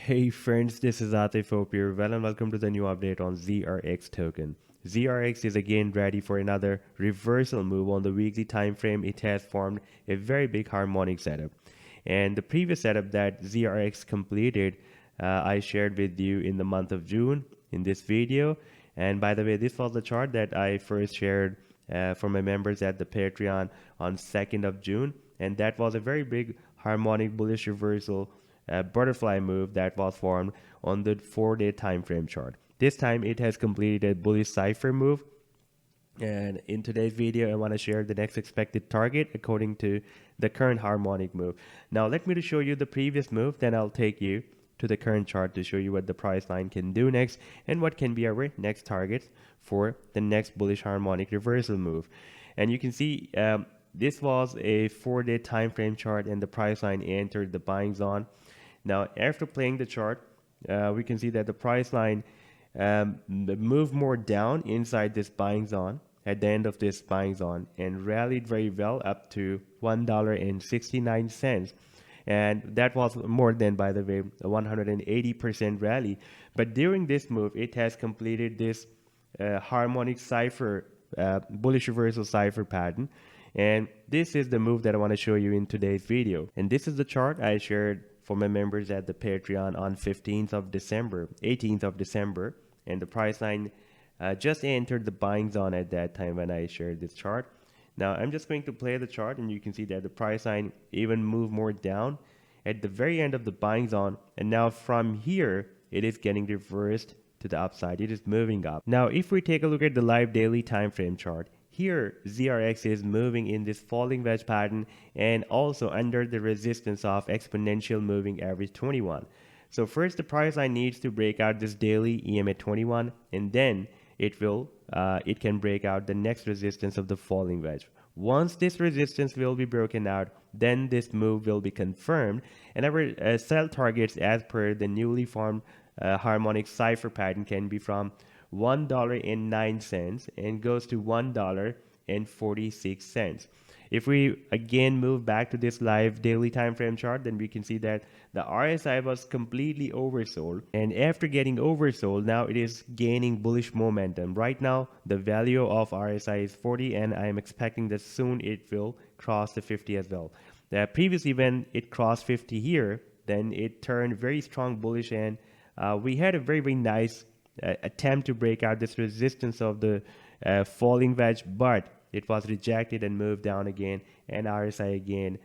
Hey friends, this is Atif. Hope you're well and welcome to the new update on ZRX token. ZRX is again ready for another reversal move on the weekly time frame. It has formed a very big harmonic setup. And the previous setup that ZRX completed, I shared with you in the month of June in this video. And by the way, this was the chart that I first shared for my members at the Patreon on 2nd of June. And that was a very big harmonic bullish reversal butterfly move that was formed on the 4-day time frame chart. This time it has completed a bullish cipher move, and in today's video I want to share the next expected target according to the current harmonic move. Now let me to show you the previous move, then I'll take you to the current chart to show you what the price line can do next and what can be our next targets for the next bullish harmonic reversal move. And you can see this was a 4-day time frame chart and the price line entered the buying zone. Now, after playing the chart, we can see that the price line moved more down inside this buying zone at the end of this buying zone and rallied very well up to $1.69. And that was more than, by the way, a 180% rally. But during this move, it has completed this harmonic cipher, bullish reversal cipher pattern. And this is the move that I want to show you in today's video. And this is the chart I shared for my members at the Patreon on 18th of December, and the price line just entered the buying zone at that time when I shared this chart. Now I'm just going to play the chart and you can see that the price line even moved more down at the very end of the buying zone, and now from here it is getting reversed to the upside. It is moving up. Now if we take a look at the live daily time frame chart, here ZRX is moving in this falling wedge pattern and also under the resistance of exponential moving average 21. So first the price line needs to break out this daily EMA 21, and then it can break out the next resistance of the falling wedge. Once this resistance will be broken out, then this move will be confirmed, and our sell targets as per the newly formed harmonic cipher pattern can be from $1.09 and goes to $1.46. If we again move back to this live daily time frame chart, then we can see that the RSI was completely oversold, and after getting oversold, now it is gaining bullish momentum. Right now the value of RSI is 40, and I am expecting that soon it will cross the 50 as well. Previously when it crossed 50 here, then it turned very strong bullish, and we had a very nice attempt to break out this resistance of the falling wedge, but it was rejected and moved down again, and RSI again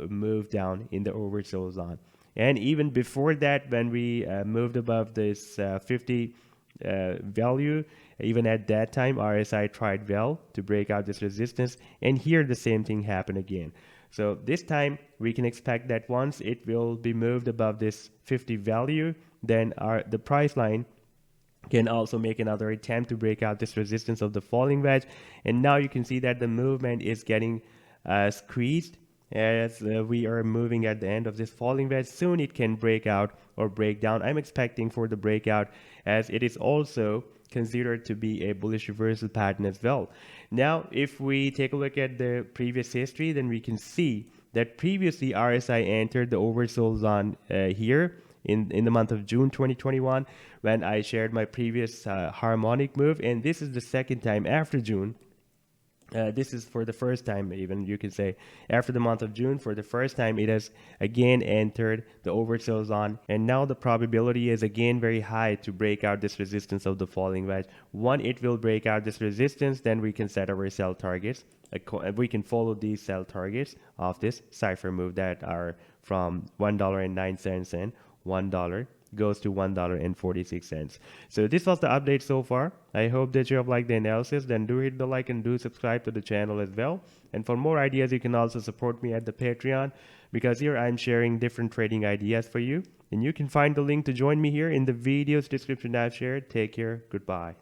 moved down in the oversold zone. And even before that, when we moved above this 50 value, even at that time RSI tried well to break out this resistance, and here the same thing happened again. So this time we can expect that once it will be moved above this 50 value, then the price line can also make another attempt to break out this resistance of the falling wedge. And now you can see that the movement is getting squeezed as we are moving at the end of this falling wedge. Soon it can break out or break down. I'm expecting for the breakout, as it is also considered to be a bullish reversal pattern as well. Now if we take a look at the previous history, then we can see that previously RSI entered the oversold zone here in the month of June 2021 when I shared my previous harmonic move, and this is the second time after June. This is for the first time, even you can say after the month of June, for the first time it has again entered the oversold zone, and now the probability is again very high to break out this resistance of the falling wedge. When it will break out this resistance, then we can set our sell targets. We can follow these sell targets of this cipher move that are from $1.09 and $1 goes to $1.46. So this was the update so far. I hope that you have liked the analysis. Then do hit the like and do subscribe to the channel as well. And for more ideas, you can also support me at the Patreon, because here I'm sharing different trading ideas for you. And you can find the link to join me here in the video's description I've shared. Take care. Goodbye.